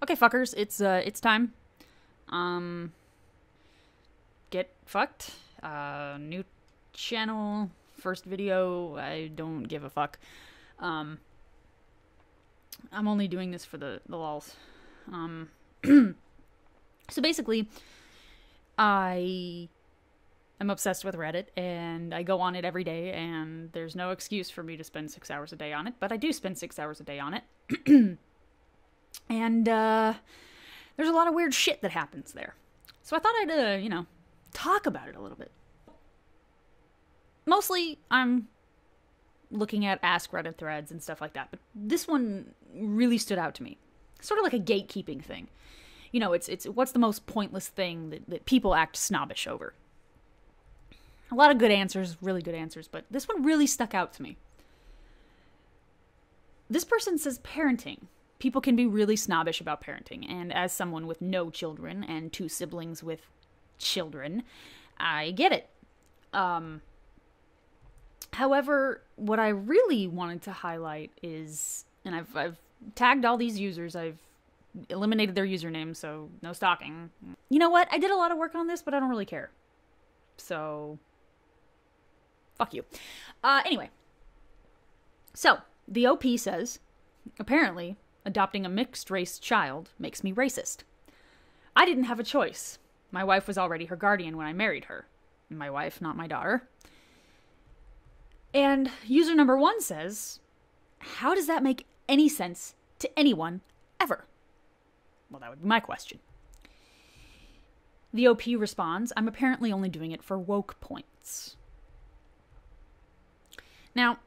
Okay, fuckers, it's time. Get fucked. New channel, first video. I don't give a fuck. I'm only doing this for the lols. So basically, I am obsessed with Reddit, and I go on it every day, and there's no excuse for me to spend 6 hours a day on it, but I do spend 6 hours a day on it. And, there's a lot of weird shit that happens there. So I thought I'd, talk about it a little bit. Mostly, I'm looking at Ask Reddit threads and stuff like that, but this one really stood out to me. Sort of like a gatekeeping thing. It's what's the most pointless thing that people act snobbish over? A lot of good answers, really good answers, but this one really stuck out to me. This person says parenting. People can be really snobbish about parenting, and as someone with no children and 2 siblings with children, I get it. However, what I really wanted to highlight is, and I've tagged all these users, I've eliminated their usernames, so no stalking. You know what? I did a lot of work on this, but I don't really care. So, fuck you. Anyway. So, the OP says, apparently, adopting a mixed-race child makes me racist. I didn't have a choice. My wife was already her guardian when I married her. My wife, not my daughter. And user number 1 says, how does that make any sense to anyone ever? Well, that would be my question. The OP responds, I'm apparently only doing it for woke points. Now,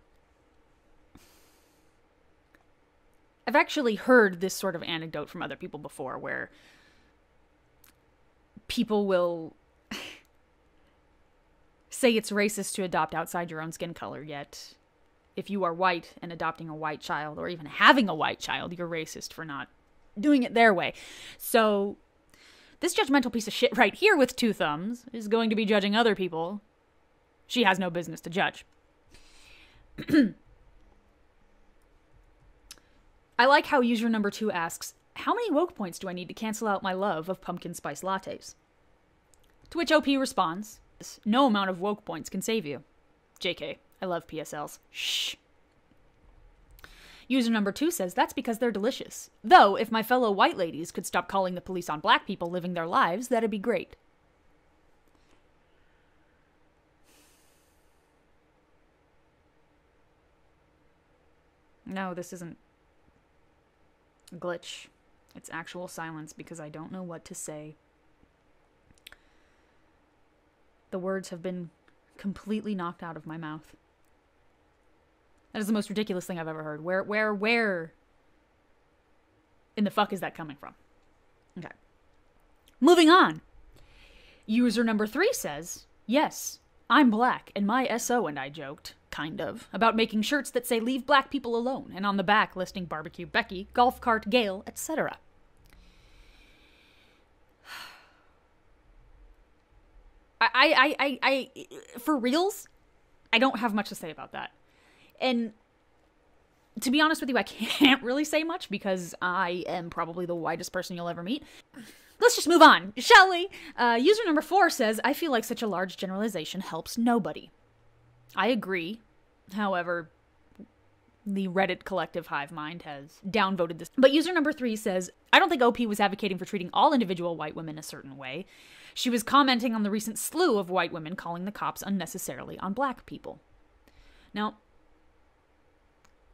I've actually heard this sort of anecdote from other people before, where people will say it's racist to adopt outside your own skin color, yet if you are white and adopting a white child, or even having a white child, you're racist for not doing it their way. So, this judgmental piece of shit right here with 2 thumbs is going to be judging other people she has no business to judge. I like how user number 2 asks, how many woke points do I need to cancel out my love of pumpkin spice lattes? To which OP responds, no amount of woke points can save you. JK, I love PSLs. Shh. User number 2 says, that's because they're delicious. Though, if my fellow white ladies could stop calling the police on black people living their lives, that'd be great. No, this isn't a glitch. It's actual silence because I don't know what to say. The words have been completely knocked out of my mouth. That is the most ridiculous thing I've ever heard. Where in the fuck is that coming from? Okay. Moving on. User number 3 says, yes, I'm black, and my SO and I joked, kind of, about making shirts that say leave black people alone, and on the back listing barbecue Becky, golf cart Gail, etc. I for reals, I don't have much to say about that. And to be honest with you, I can't really say much because I am probably the whitest person you'll ever meet. Let's just move on, shall we? User number 4 says, I feel like such a large generalization helps nobody. I agree. However, the Reddit collective hive mind has downvoted this. But user number 3 says, I don't think OP was advocating for treating all individual white women a certain way. She was commenting on the recent slew of white women calling the cops unnecessarily on black people. Now,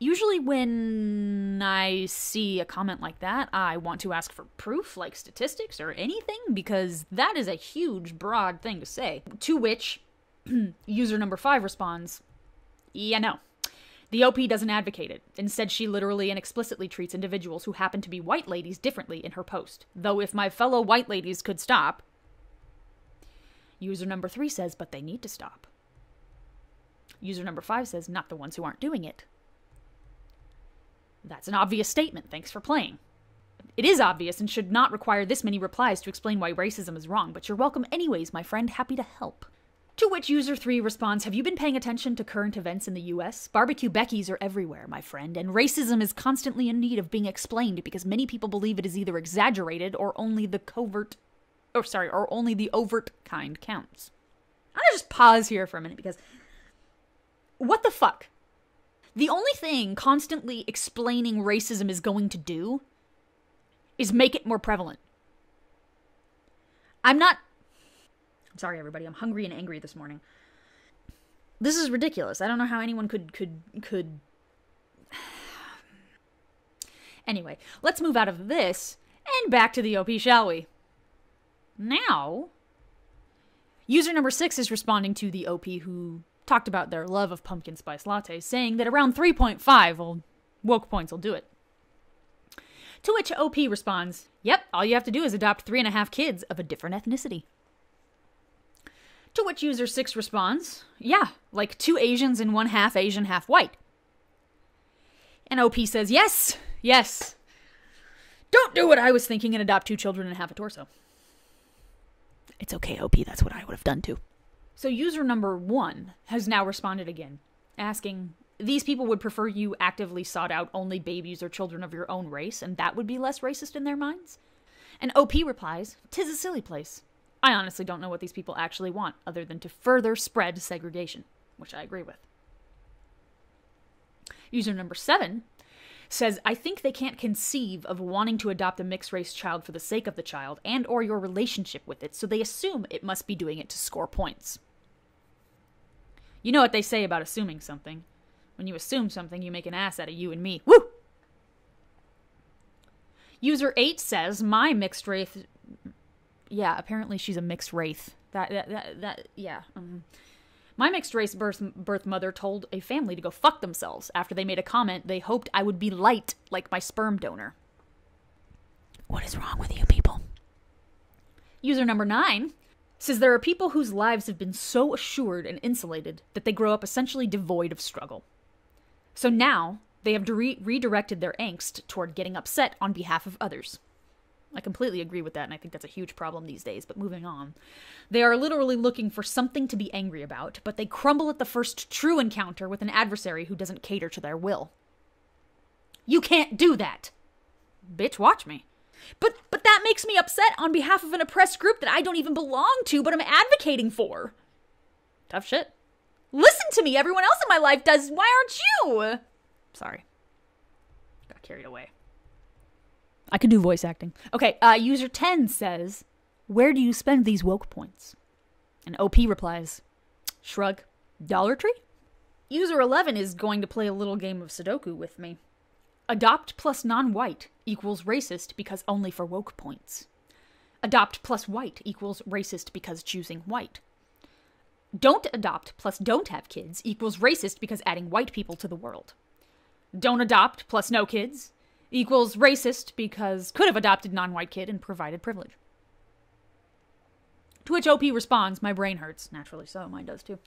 usually when I see a comment like that, I want to ask for proof, like statistics or anything, because that is a huge, broad thing to say. To which user number 5 responds, yeah, no. The OP doesn't advocate it. Instead, she literally and explicitly treats individuals who happen to be white ladies differently in her post. Though if my fellow white ladies could stop... User number 3 says, but they need to stop. User number 5 says, not the ones who aren't doing it. That's an obvious statement. Thanks for playing. It is obvious and should not require this many replies to explain why racism is wrong, but you're welcome anyways, my friend. Happy to help. To which user 3 responds, have you been paying attention to current events in the US? Barbecue Beckys are everywhere, my friend, and racism is constantly in need of being explained because many people believe it is either exaggerated or only the overt kind counts. I'm gonna just pause here for a minute because what the fuck? The only thing constantly explaining racism is going to do is make it more prevalent. I'm sorry, everybody. I'm hungry and angry this morning. This is ridiculous. I don't know how anyone could... Anyway, let's move out of this and back to the OP, shall we? Now, user number 6 is responding to the OP who talked about their love of pumpkin spice lattes, saying that around 3.5 woke points will do it. To which OP responds, yep, all you have to do is adopt 3.5 kids of a different ethnicity. To which user 6 responds, yeah, like 2 Asians and 1 half Asian, half white. And OP says, yes. Don't do what I was thinking and adopt 2 children and have a torso. It's okay, OP, that's what I would have done too. So user number 1 has now responded again, asking, these people would prefer you actively sought out only babies or children of your own race, and that would be less racist in their minds? And OP replies, 'tis a silly place. I honestly don't know what these people actually want, other than to further spread segregation, which I agree with. User number 7 says, I think they can't conceive of wanting to adopt a mixed-race child for the sake of the child and or your relationship with it, so they assume it must be doing it to score points. You know what they say about assuming something. When you assume something, you make an ass out of you and me. Woo! User 8 says, my mixed race... Yeah, apparently she's a mixed wraith. Yeah. My mixed race birth mother told a family to go fuck themselves after they made a comment they hoped I would be light like my sperm donor. What is wrong with you people? User number 9 says there are people whose lives have been so assured and insulated that they grow up essentially devoid of struggle. So now they have redirected their angst toward getting upset on behalf of others. I completely agree with that, and I think that's a huge problem these days, but moving on. They are literally looking for something to be angry about, but they crumble at the first true encounter with an adversary who doesn't cater to their will. You can't do that! Bitch, watch me. But that makes me upset on behalf of an oppressed group that I don't even belong to, but I'm advocating for. Tough shit. Listen to me, everyone else in my life does. Why aren't you? Sorry. Got carried away. I could do voice acting. Okay, user 10 says, where do you spend these woke points? And OP replies, shrug, Dollar Tree? User 11 is going to play a little game of Sudoku with me. Adopt plus non-white equals racist because only for woke points. Adopt plus white equals racist because choosing white. Don't adopt plus don't have kids equals racist because adding white people to the world. Don't adopt plus no kids equals racist because could have adopted non-white kid and provided privilege. To which OP responds, my brain hurts. Naturally so, mine does too.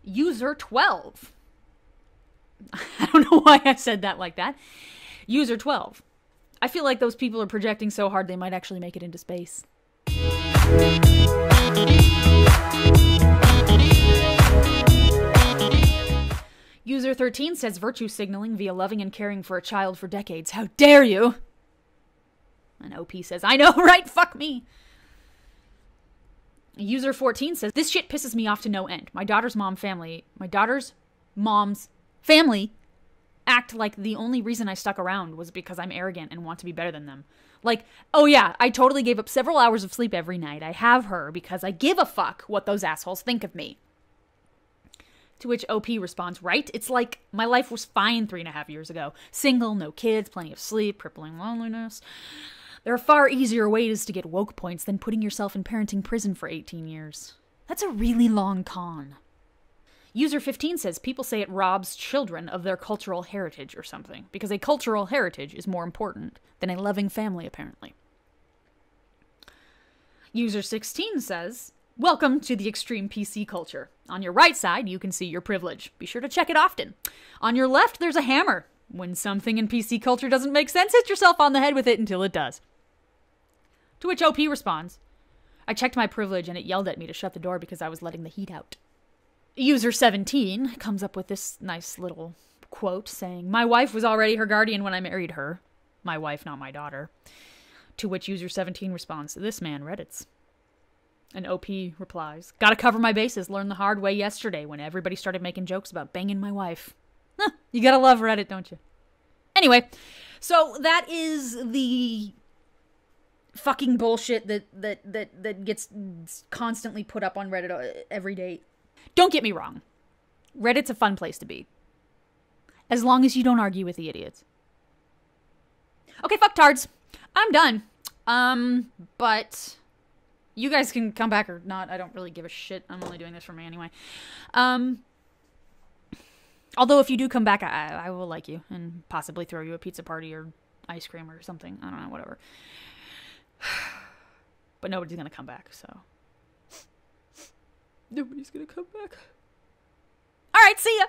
User 12. I don't know why I said that like that. User 12. I feel like those people are projecting so hard they might actually make it into space. User 13 says virtue signaling via loving and caring for a child for decades. How dare you? And OP says, I know, right? Fuck me. User 14 says, this shit pisses me off to no end. My daughter's mom's family act like the only reason I stuck around was because I'm arrogant and want to be better than them. Like, oh yeah, I totally gave up several hours of sleep every night. I have her because I give a fuck what those assholes think of me. To which OP responds, right? It's like, my life was fine 3.5 years ago. Single, no kids, plenty of sleep, crippling loneliness. There are far easier ways to get woke points than putting yourself in parenting prison for 18 years. That's a really long con. User 15 says, people say it robs children of their cultural heritage or something, because a cultural heritage is more important than a loving family, apparently. User 16 says, welcome to the extreme PC culture. On your right side, you can see your privilege. Be sure to check it often. On your left, there's a hammer. When something in PC culture doesn't make sense, hit yourself on the head with it until it does. To which OP responds, I checked my privilege and it yelled at me to shut the door because I was letting the heat out. User 17 comes up with this nice little quote saying, "My wife was already her guardian when I married her." My wife, not my daughter. To which user 17 responds, "This man Reddit's." And OP replies, "Gotta cover my bases. Learned the hard way yesterday when everybody started making jokes about banging my wife." You gotta love Reddit, don't you? Anyway, so that is the fucking bullshit that gets constantly put up on Reddit every day. Don't get me wrong. Reddit's a fun place to be. As long as you don't argue with the idiots. Okay, fuck-tarts. I'm done. But you guys can come back or not. I don't really give a shit. I'm only doing this for me anyway. Although if you do come back, I will like you and possibly throw you a pizza party or ice cream or something. I don't know, whatever. But nobody's gonna come back, so. Nobody's gonna come back. Alright, see ya!